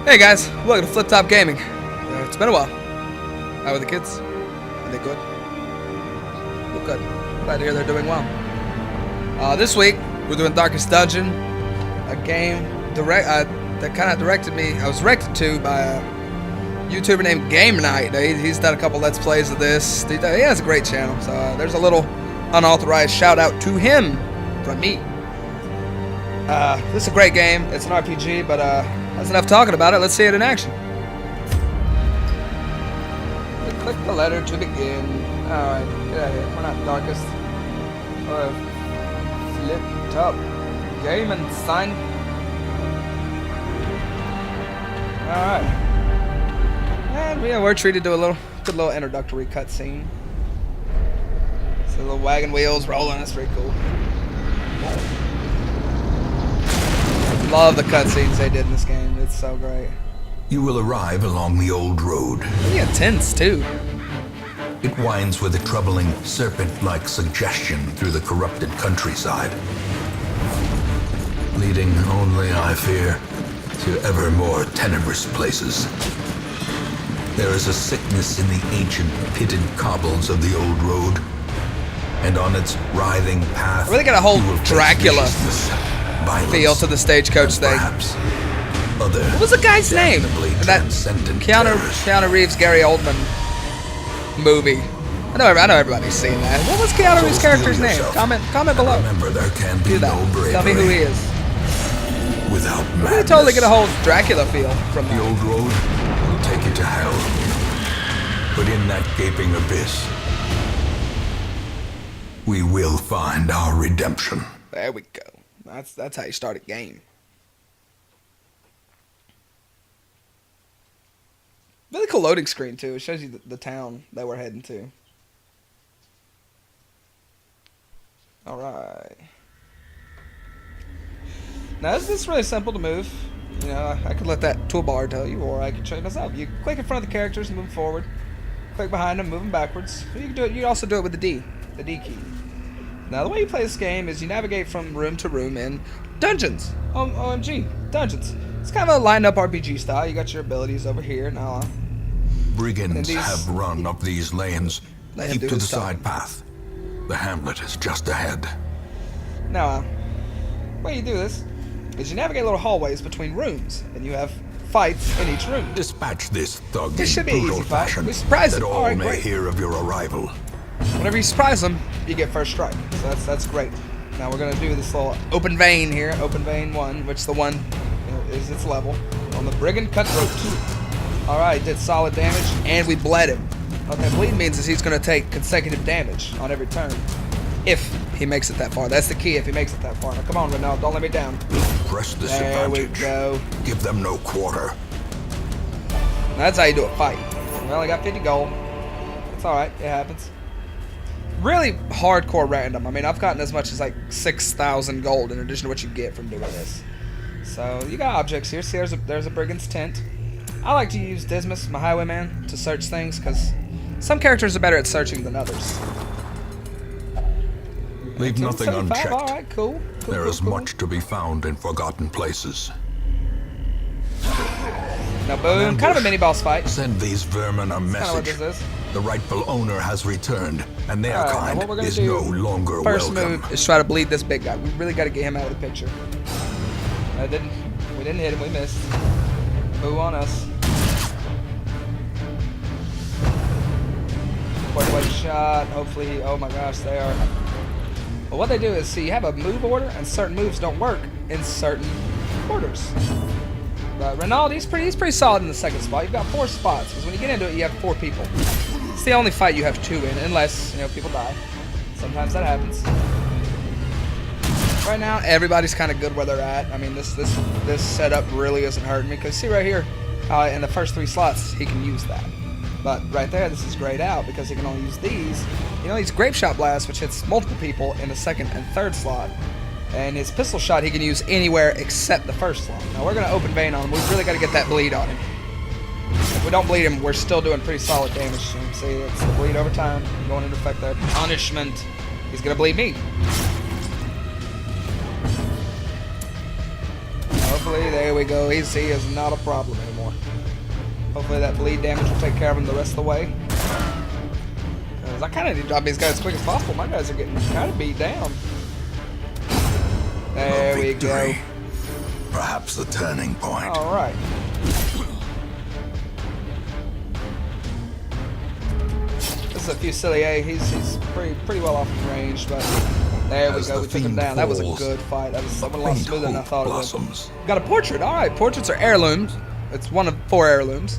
Hey guys, welcome to Flip Top Gaming. It's been a while. How are the kids? Are they good? Well, good. Glad to hear they're doing well. This week we're doing Darkest Dungeon, a game that kind of directed me. I was directed to by a YouTuber named GameKnight. He's done a couple Let's Plays of this. He has a great channel, so there's a little unauthorized shout out to him from me. This is a great game. It's an RPG, but that's enough talking about it. Let's see it in action. Click the letter to begin. Alright, get out of here. We're not Darkest. Flip Top Gaming, sign. Alright. And we're treated to a good little introductory cutscene. So little wagon wheels rolling. That's pretty cool. Love the cutscenes they did in this game. It's so great. You will arrive along the old road. Pretty intense too. It winds with a troubling serpent-like suggestion through the corrupted countryside, leading only, I fear, to ever more tenebrous places. There is a sickness in the ancient pitted cobbles of the old road, and on its writhing path, I really got a whole Dracula feel to the stagecoach thing. What was the guy's name? That Keanu Reeves, Gary Oldman movie. I know everybody's seen that. What was Keanu Reeves' character's name? Comment below. Remember, there can be do that. No bravery. Tell me who he is. Without madness. We totally get a whole Dracula feel from the that. old road will take you to hell, but in that gaping abyss, we will find our redemption. There we go. That's how you start a game. Really cool loading screen too. It shows you the town that we're heading to. All right. Now this is really simple to move. You know, I could let that toolbar tell you, or I could show you myself. You click in front of the characters and move forward. Click behind them, move them backwards. You can do it. You can also do it with the D key. Now the way you play this game is you navigate from room to room in dungeons. OMG, dungeons. It's kind of a lined up RPG style. You got your abilities over here now. Brigands have run up these lanes. Keep to the side path. The hamlet is just ahead. Now, the way you do this is you navigate little hallways between rooms, and you have fights in each room. Dispatch this thug This should be in an brutal easy fight. fashion, We surprise that him. all All right, may great. hear of your arrival. Whenever you surprise them, you get first strike. So that's great. Now we're gonna do this little open vein here, open vein 1, which the one is its level on the brigand cutthroat 2. All right, did solid damage, and we bled him. What that bleed means is he's gonna take consecutive damage on every turn, if he makes it that far. That's the key. If he makes it that far. Now come on, Renault, don't let me down. Press this There we advantage. go. Give them no quarter. Now that's how you do a fight. Well, I got 50 gold. It's all right. It happens. Really hardcore random. I mean, I've gotten as much as like 6,000 gold in addition to what you get from doing this. So you got objects here. See, there's a brigand's tent. I like to use Dismas, my highwayman, to search things because some characters are better at searching than others. Leave nothing 75, unchecked. All right, cool. There is much to be found in forgotten places. Now, boom. Kind of a mini boss fight. Send these vermin a Kind of what message. this is. The rightful owner has returned, and their All right, now kind what we're gonna is do no longer First welcome. move is try to bleed this big guy. We really got to get him out of the picture. We didn't hit him. We missed. Boo on us. Quick shot. Hopefully, oh my gosh, they are. But what they do is, see, you have a move order, and certain moves don't work in certain orders. But Renault, he's pretty solid in the second spot. You've got 4 spots, because when you get into it, you have 4 people. It's the only fight you have 2 in, unless, people die. Sometimes that happens. Right now, everybody's kind of good where they're at. I mean, this setup really isn't hurting me, because see right here, in the first 3 slots, he can use that. But right there, this is grayed out, because he can only use these. These grape shot blasts, which hits multiple people in the second and third slot. And his pistol shot he can use anywhere except the first slot. Now we're going to open vein on him. We've really got to get that bleed on him. If we don't bleed him, we're still doing pretty solid damage. See, it's the bleed over time. Going into effect there. Punishment. He's going to bleed me. Hopefully, there we go. He is not a problem anymore. Hopefully that bleed damage will take care of him the rest of the way. Because I kind of need to drop these guys as quick as possible. My guys are getting kind of beat down. There we go. Perhaps the turning point. All right. This is a Fusilier. He's pretty well off in range, but there we go. We took him down. That was a good fight. That was a lot smoother than I thought it would. Got a portrait. All right, portraits are heirlooms. It's one of 4 heirlooms.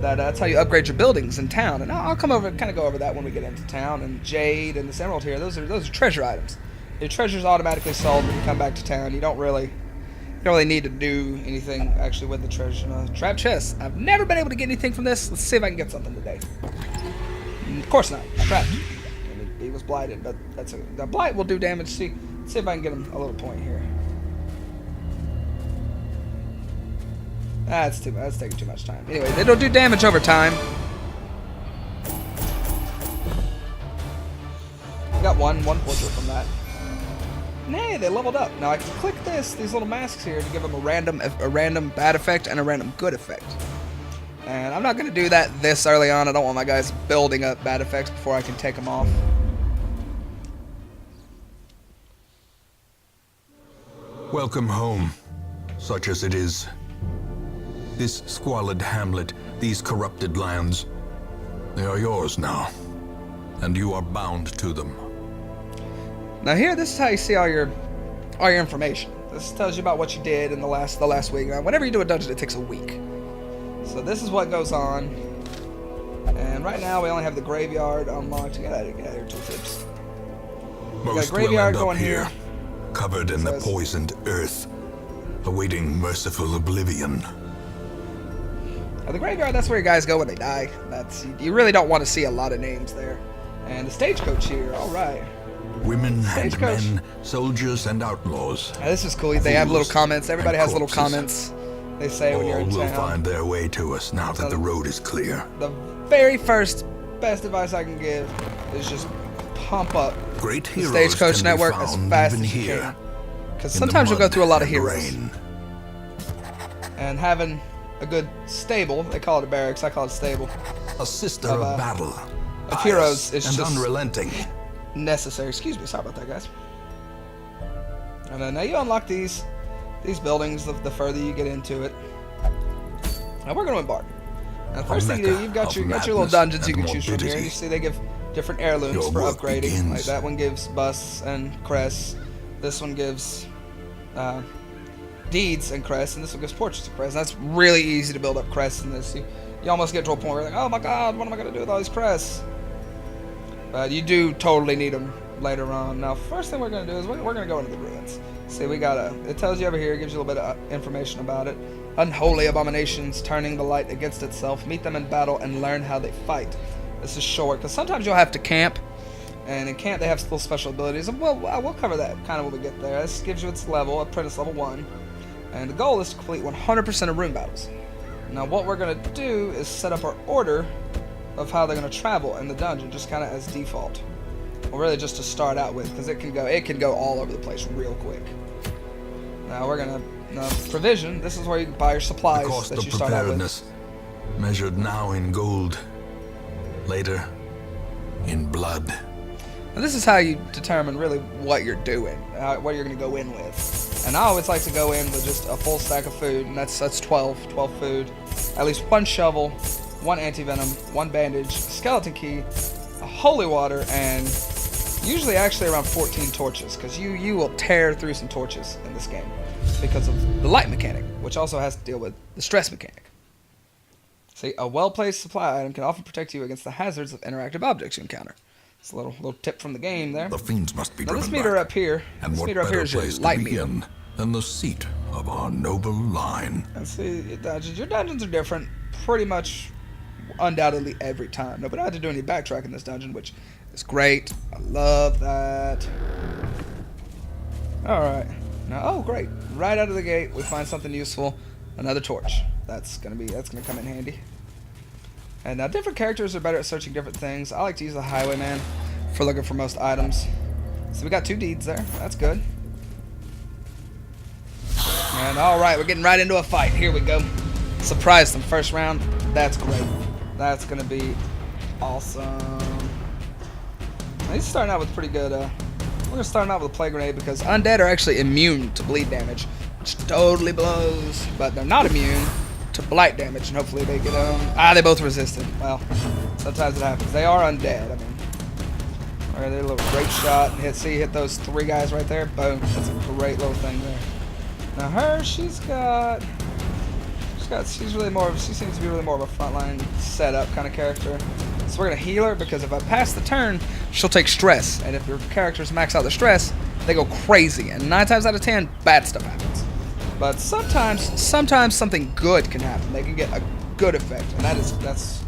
That's how you upgrade your buildings in town. And I'll come over and kind of go over that when we get into town. And Jade and this emerald here, those are treasure items. Your treasure's automatically sold when you come back to town. You don't really need to do anything actually with the treasure. Trap chest. I've never been able to get anything from this. Let's see if I can get something today. Of course not. Trapped. I mean, he was blighted, but the blight will do damage. See if I can get him a little point here. That's too much. That's taking too much time. Anyway, it'll do damage over time. Got one portrait from that. Nay, they leveled up. Now I can click these little masks here to give them a random bad effect and a random good effect. And I'm not going to do that this early on. I don't want my guys building up bad effects before I can take them off. Welcome home, such as it is. This squalid hamlet, these corrupted lands, they are yours now, and you are bound to them. Now here, this is how you see all your information. This tells you about what you did in the last week. Now, whenever you do a dungeon, it takes a week. So this is what goes on. And right now, we only have the graveyard unlocked. Get out of here, tooltips. We got a graveyard going here, covered in the poisoned earth, awaiting merciful oblivion. Now, the graveyard, that's where your guys go when they die. You really don't want to see a lot of names there. And the stagecoach here, all right. Women and men, soldiers and outlaws. Now, this is cool. They have little comments. Everybody has little comments they say when you're in town. All will find their way to us now that the road is clear. The very first best advice I can give is just pump up Great the Stagecoach network as fast as you can. Because sometimes you'll go through a lot of heroes. And having a good stable, they call it a barracks, I call it a stable. A sister of battle. Of heroes is just unrelenting. Necessary. Excuse me, sorry about that, guys. And then now you unlock these buildings the further you get into it. Now we're going to embark. Now the first thing you do, you've got your little dungeons you can choose from here. You see they give different heirlooms for upgrading. Like that one gives busts and crests. This one gives deeds and crests, and this one gives portraits and crests. And that's really easy to build up crests in this. You almost get to a point where you're like, oh my god, what am I going to do with all these crests? But you do totally need them later on. Now, first thing we're going to do is we're going to go into the ruins. See, it tells you over here, it gives you a little bit of information about it. Unholy abominations, turning the light against itself. Meet them in battle and learn how they fight. This is short, because sometimes you'll have to camp. And in camp, they have little special abilities. And we'll cover that kind of when we get there. This gives you its level, apprentice level 1. And the goal is to complete 100% of rune battles. Now, what we're going to do is set up our order of how they're going to travel in the dungeon, just kind of as default. Well, really just to start out with, because it can go all over the place real quick. Now we're going to provision. This is where you buy your supplies that you start out with. Measured now in gold, later in blood. Now this is how you determine really what you're doing, what you're going to go in with. And I always like to go in with just a full stack of food, and that's 12 food, at least 1 shovel, 1 anti-venom, 1 bandage, skeleton key, a holy water, and usually actually around 14 torches, because you will tear through some torches in this game because of the light mechanic, which also has to deal with the stress mechanic. See, a well-placed supply item can often protect you against the hazards of interactive objects you encounter. It's a little tip from the game there. The fiends must be now this meter up here, and this meter up here is your light meter. Than the seat of our noble line. And see, your dungeons are different pretty much undoubtedly every time. Nobody had to do any backtrack in this dungeon, which is great. I love that. Alright. Now, oh great. Right out of the gate, we find something useful. Another torch. That's gonna come in handy. And now different characters are better at searching different things. I like to use the highwayman for looking for most items. So we got 2 deeds there. That's good. And alright, we're getting right into a fight. Here we go. Surprise them first round. That's great. That's gonna be awesome. He's starting out with pretty good. We're gonna start out with a plague grenade because undead are actually immune to bleed damage, which totally blows. But they're not immune to blight damage, and hopefully they get they both resisted. Well, sometimes it happens. They are undead. I mean, alright, they a little great shot. Hit those 3 guys right there. Boom. That's a great little thing there. Now her, she seems to be really more of a frontline setup kind of character. So we're gonna heal her because if I pass the turn, she'll take stress, and if your characters max out their stress, they go crazy, and 9 times out of 10, bad stuff happens. But sometimes something good can happen. They can get a good effect, and that's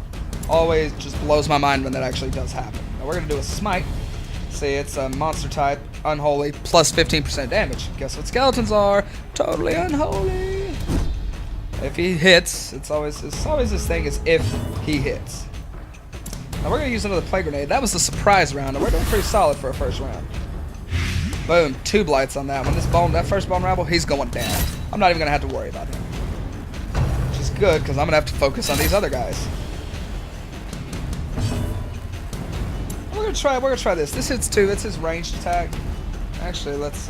always just blows my mind when that actually does happen. Now we're gonna do a smite. See, it's a monster type, unholy, plus 15% damage. Guess what skeletons are? Totally unholy. If he hits, it's always this thing is if he hits. Now we're gonna use another plague grenade. That was the surprise round, and we're doing pretty solid for a first round. Boom, 2 blights on that one. That first bone rabble, he's going down. I'm not even gonna have to worry about him, which is good because I'm gonna have to focus on these other guys. We're gonna try this. This hits 2. It's his ranged attack. Actually, let's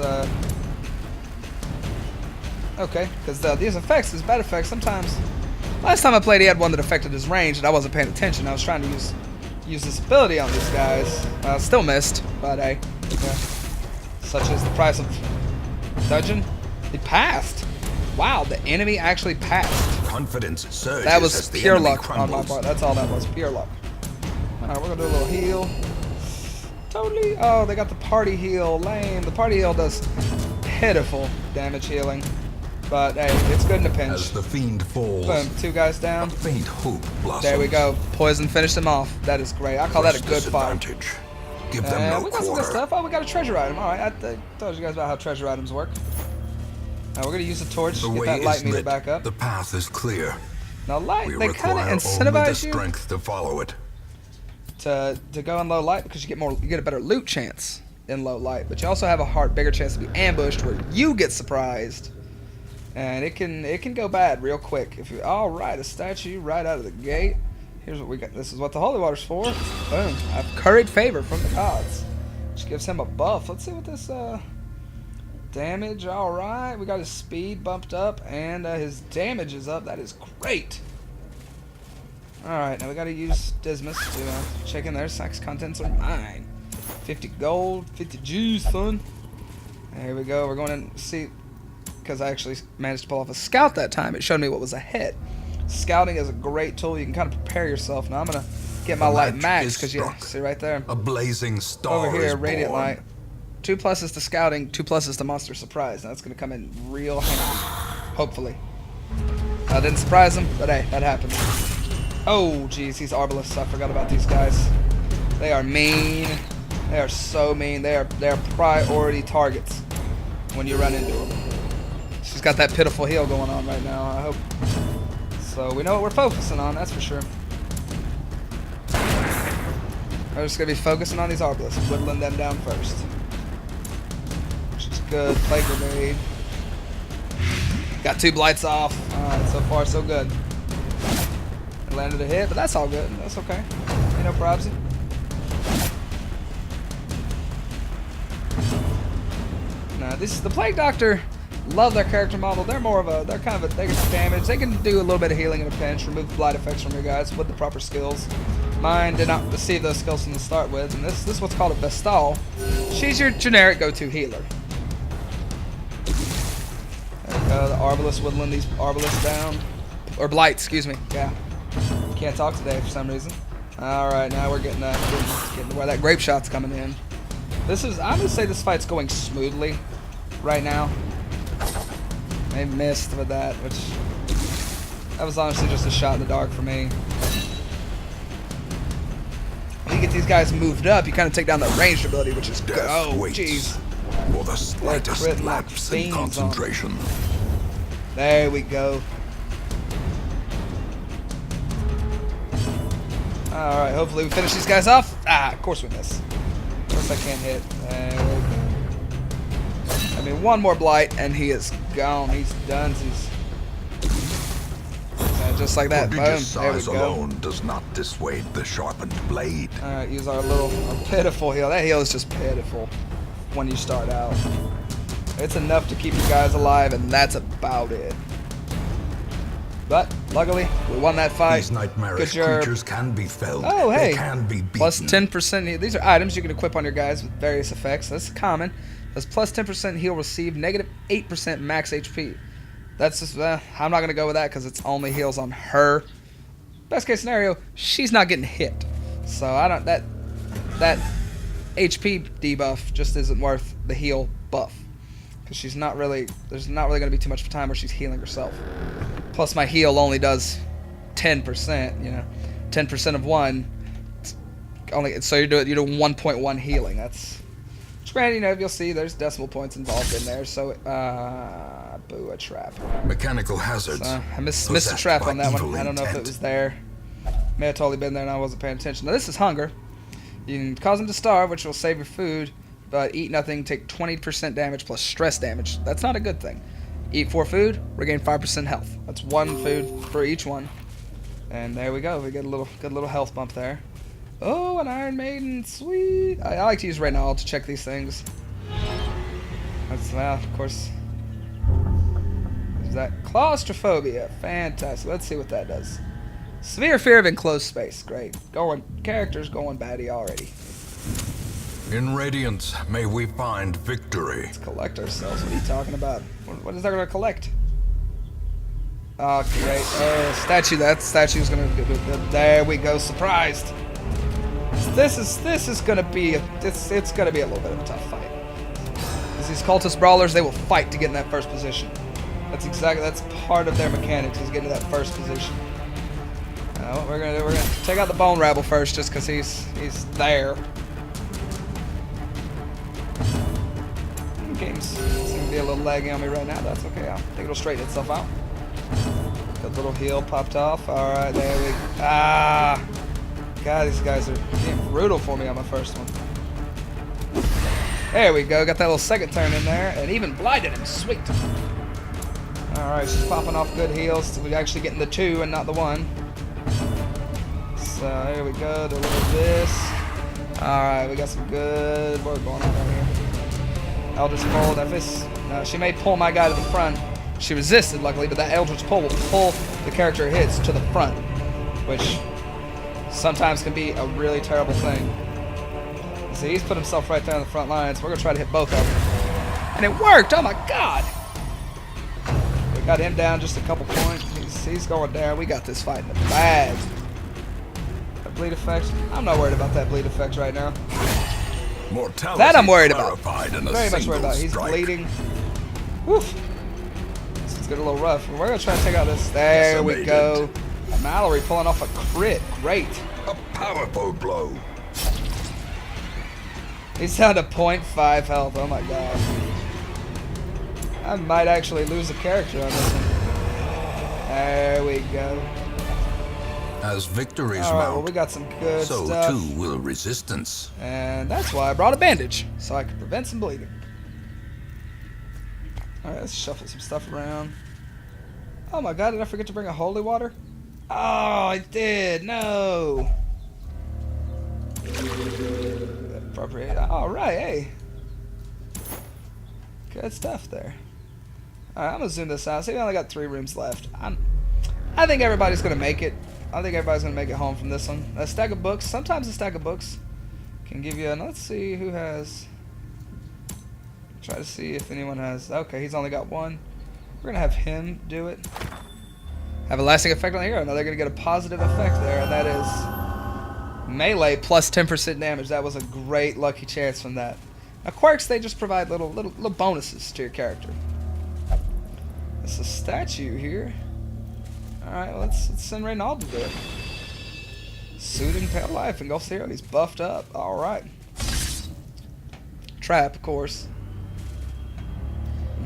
okay, because these effects, these bad effects, sometimes. Last time I played, he had one that affected his range, and I wasn't paying attention. I was trying to use this ability on these guys. Still missed, but hey, such is the price of dungeon. He passed. Wow, the enemy actually passed. Confidence surges. That was as the pure enemy luck crumbles. on my part. That's all that was, pure luck. All right, we're gonna do a little heal. Totally. Oh, they got the party heal. Lame. The party heal does pitiful damage healing. But hey, it's good in a pinch. As the fiend falls, Boom, 2 guys down. a faint hope blossoms. There we go. Poison finished him off. That is great. I call that a good fight. Give them no We got some quarter. good stuff. Oh, we got a treasure item. All right, I told you guys about how treasure items work. Now we're gonna use the torch to The get way that light is meter lit. back up. The path is clear. Now light, We they kind of require only the incentivize you strength to follow it. to go in low light because you get a better loot chance in low light, but you also have a bigger chance to be ambushed where you get surprised, and it can go bad real quick. If you all right, a statue right out of the gate. Here's what we got. This is what the holy water's for. Boom! I've curried favor from the gods, which gives him a buff. Let's see what this damage. All right, we got his speed bumped up and his damage is up. That is great. Alright, now we gotta use Dismas to check in there. Sax contents are mine. 50 gold, 50 G's, son. Here we go. We're going in see, because I actually managed to pull off a scout that time. It showed me what was ahead. Scouting is a great tool. You can kind of prepare yourself. Now I'm gonna get my light max because you see right there. A blazing star Over here, is radiant born. light. 2 pluses to scouting, 2 pluses to monster surprise. Now that's gonna come in real handy. Hopefully. I didn't surprise him, but hey, that happens. Oh, geez, these arbalists. I forgot about these guys. They are mean. They are so mean. They are priority targets when you run into them. She's got that pitiful heal going on right now, I hope. So we know what we're focusing on, that's for sure. We're just going to be focusing on these arbalists, whittling them down first. Which is good. Plague grenade. Got 2 blights off. Alright, so far so good. I landed a hit, but that's all good. That's okay. Ain't no probsy. Now, the Plague Doctor, love their character model. They're they can damage. They can do a little bit of healing in a pinch, remove blight effects from your guys with the proper skills. Mine did not receive those skills from the start with, and this is what's called a Vestal. She's your generic go-to healer. There we go, the Arbalest whittling these Arbalists down. Or Blight, excuse me. Yeah. Can't talk today for some reason. Alright, now we're getting to where that grape shot's coming in. I'm gonna say this fight's going smoothly right now. They missed with that, which that was honestly just a shot in the dark for me. When you get these guys moved up, you kind of take down the ranged ability, which is good. Oh, jeez. For the slightest crit lapse in fiends on. concentration. There we go. Alright, hopefully we finish these guys off. Of course we miss. Of course I can't hit. There we go. I mean, one more blight and he is gone. He's done. just like that. Boom. Prodigious There we size go. alone does not dissuade the sharpened blade. Alright, use our pitiful heal. That heal is just pitiful when you start out. It's enough to keep you guys alive, and that's about it. But, luckily, we won that fight. These nightmarish Good job. creatures can be felled. Oh, hey. They can be beaten. Plus 10%. These are items you can equip on your guys with various effects. That's common. That's plus 10% heal received, negative 8% max HP. That's just, I'm not going to go with that because it's only heals on her. Best case scenario, she's not getting hit. So, I don't, that HP debuff just isn't worth the heal buff. Because she's not really, there's not really going to be too much time where she's healing herself. Plus my heal only does 10%, you know. 10% of one. Only, so you're doing 1.1 healing. That's, granted, you know, you'll see there's decimal points involved in there. So, boo, a trap. Mechanical hazards. So, I missed a trap on that one. I don't know if it was there. May have totally been there and I wasn't paying attention. Now this is hunger. You can cause them to starve, which will save your food. But eat nothing, take 20% damage plus stress damage. That's not a good thing. Eat 4 food, regain 5% health. That's 1 food for each one. And there we go. We get a good little health bump there. Oh, an Iron Maiden, sweet. I like to use Reynald to check these things. That's, well, of course. Is that claustrophobia? Fantastic. Let's see what that does. Severe fear of enclosed space. Great. Characters going batty already. In Radiance, may we find victory. Let's collect ourselves. What are you talking about? What is that going to collect? Oh, great. Statue. That statue is going to... There we go. Surprised. This is going to be... It's going to be a little bit of a tough fight. Because these cultist brawlers, they will fight to get in that first position. That's part of their mechanics, is getting to that first position. We're gonna take out the Bone Rabble first, just because he's there. Game's seem to be a little laggy on me right now. That's okay. I think it'll straighten itself out. Good little heal popped off. All right, there we go. Ah, God, these guys are being brutal for me on my first one. There we go. Got that little second turn in there, and even blinded him. Sweet. All right, she's popping off good heals. So we're actually getting the 2 and not the 1. So here we go. Do a little of this. All right, we got some good work going on right here. Eldritch Pull, she may pull my guy to the front. She resisted, luckily, but that Eldritch Pull will pull the character it hits to the front, which sometimes can be a really terrible thing. See, he's put himself right there on the front lines. We're going to try to hit both of them. And it worked! Oh my god! We got him down just a couple points. He's going down. We got this fight in the bag. That bleed effect? I'm not worried about that bleed effect right now. Mortality that I'm worried about. Very much worried about. He's bleeding. Woof. This is getting a little rough. We're going to try to take out this. There we go. Mallory pulling off a crit. Great. A powerful blow. He's down to 0.5 health. Oh my god. I might actually lose a character on this one. There we go. As victories All right, mount, well, we got some good so stuff. too will resistance. And that's why I brought a bandage, so I can prevent some bleeding. Alright, let's shuffle some stuff around. Oh my god, did I forget to bring a holy water? Oh, I did. No. Appropriate. Alright, hey. Good stuff there. Alright, I'm going to zoom this out. See, we only got 3 rooms left. I think everybody's going to make it. I think everybody's going to make it home from this one. A stack of books. Sometimes a stack of books can give you... let's see who has... Try to see if anyone has... Okay, he's only got 1. We're going to have him do it. Have a lasting effect on the hero. Now they're going to get a positive effect there, and that is... melee plus 10% damage. That was a great lucky chance from that. Now quirks, they just provide little bonuses to your character. It's a statue here. Alright, well, let's send Reynald to do it. Soothing Pale Life, engulfs the hero. He's buffed up. Alright. Trap, of course.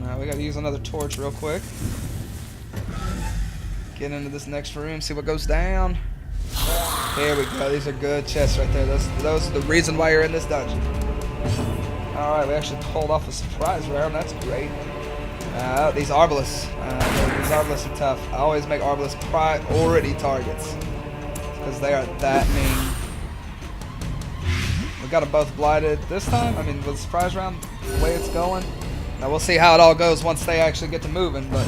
Now we gotta use another torch real quick. Get into this next room, see what goes down. Here we go. These are good chests right there. Those are the reason why you're in this dungeon. Alright, we actually pulled off a surprise round. That's great. These Arbalists. These Arbalists are tough. I always make Arbalists priority targets because they are that mean. We got them both blighted this time. I mean, with the surprise round, the way it's going. Now we'll see how it all goes once they actually get to moving. But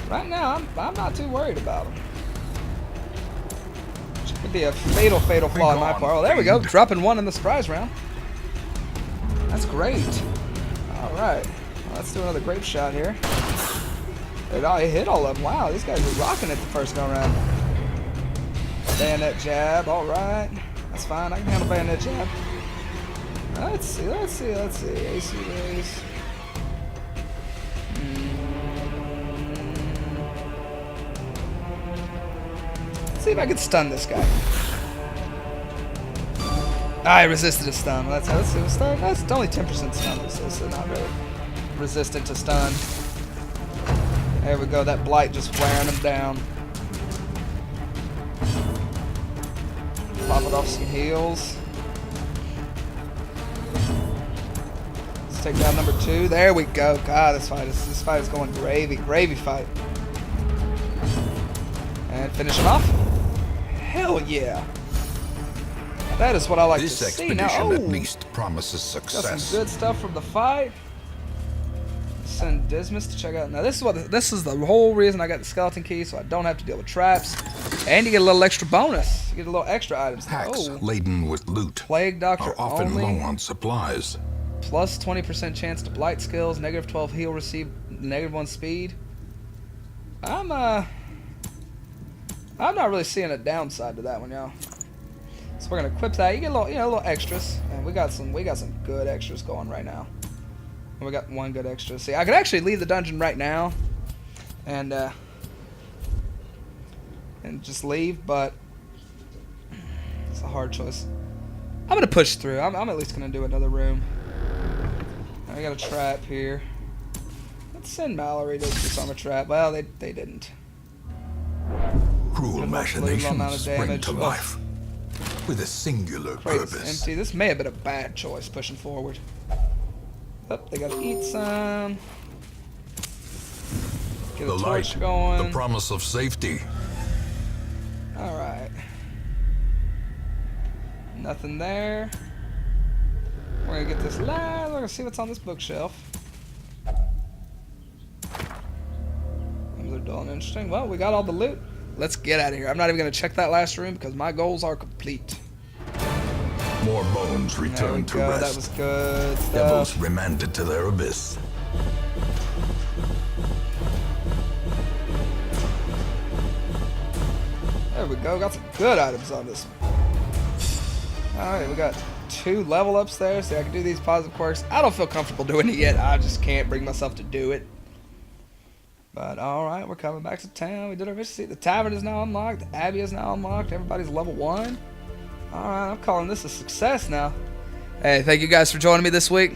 right now, I'm not too worried about them. Which could be a fatal flaw in my part. Oh, there we go. Dropping one in the surprise round. That's great. All right. Let's do another grape shot here. He hit all of them. Wow, these guys were rocking it the first go around. Bayonet jab. All right. That's fine. I can handle bayonet jab. Let's see. AC raise. Let's see if I can stun this guy. I resisted a stun. Let's see a stun. That's only 10% stun resisted. Not really resistant to stun. There we go. That blight just wearing him down. Pop it off some heals. Let's take down number 2. There we go. God, this fight is going gravy. Gravy fight. And finish him off. Hell yeah. That is what I like to see. This expedition at least promises success. Got some good stuff from the fight. Send Dismas to check out. Now this is the whole reason I got the skeleton key, so I don't have to deal with traps, and you get a little extra bonus. You get a little extra items. Packs laden with loot Plague Doctor are often only. low on supplies. Plus 20% chance to blight skills. Negative 12 heal, receive negative 1 speed. I'm not really seeing a downside to that one, y'all. So we're gonna equip that. You get a little extras, and we got some good extras going right now. We got one good extra. See, I could actually leave the dungeon right now, and just leave, but it's a hard choice. I'm gonna push through. I'm at least gonna do another room. I got a trap here. Let's send Mallory to disarm a trap. Well, they didn't. Cruel machinations bring to life with a singular Crate's purpose. empty. This may have been a bad choice pushing forward. Oh, they gotta eat some. Get a The torch light, going. the promise of safety. Alright. Nothing there. We're gonna get this last. We're gonna see what's on this bookshelf. Things are dull and interesting. Well, we got all the loot. Let's get out of here. I'm not even gonna check that last room because my goals are complete. More bones returned to rest. That was good stuff. Devils remanded to their abyss. There we go. Got some good items on this one. Alright, we got 2 level ups there. See, I can do these positive quirks. I don't feel comfortable doing it yet. I just can't bring myself to do it. But alright, we're coming back to town. We did our mission. See, the tavern is now unlocked. The abbey is now unlocked. Everybody's level 1. Alright, I'm calling this a success now. Hey, thank you guys for joining me this week.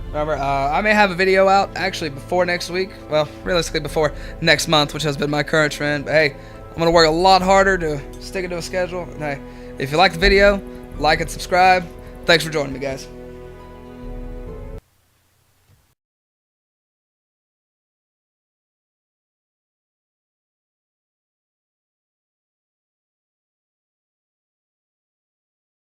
Remember, I may have a video out actually before next week. Well, realistically before next month, which has been my current trend. But hey, I'm going to work a lot harder to stick it to a schedule. And hey, if you like the video, like and subscribe. Thanks for joining me, guys.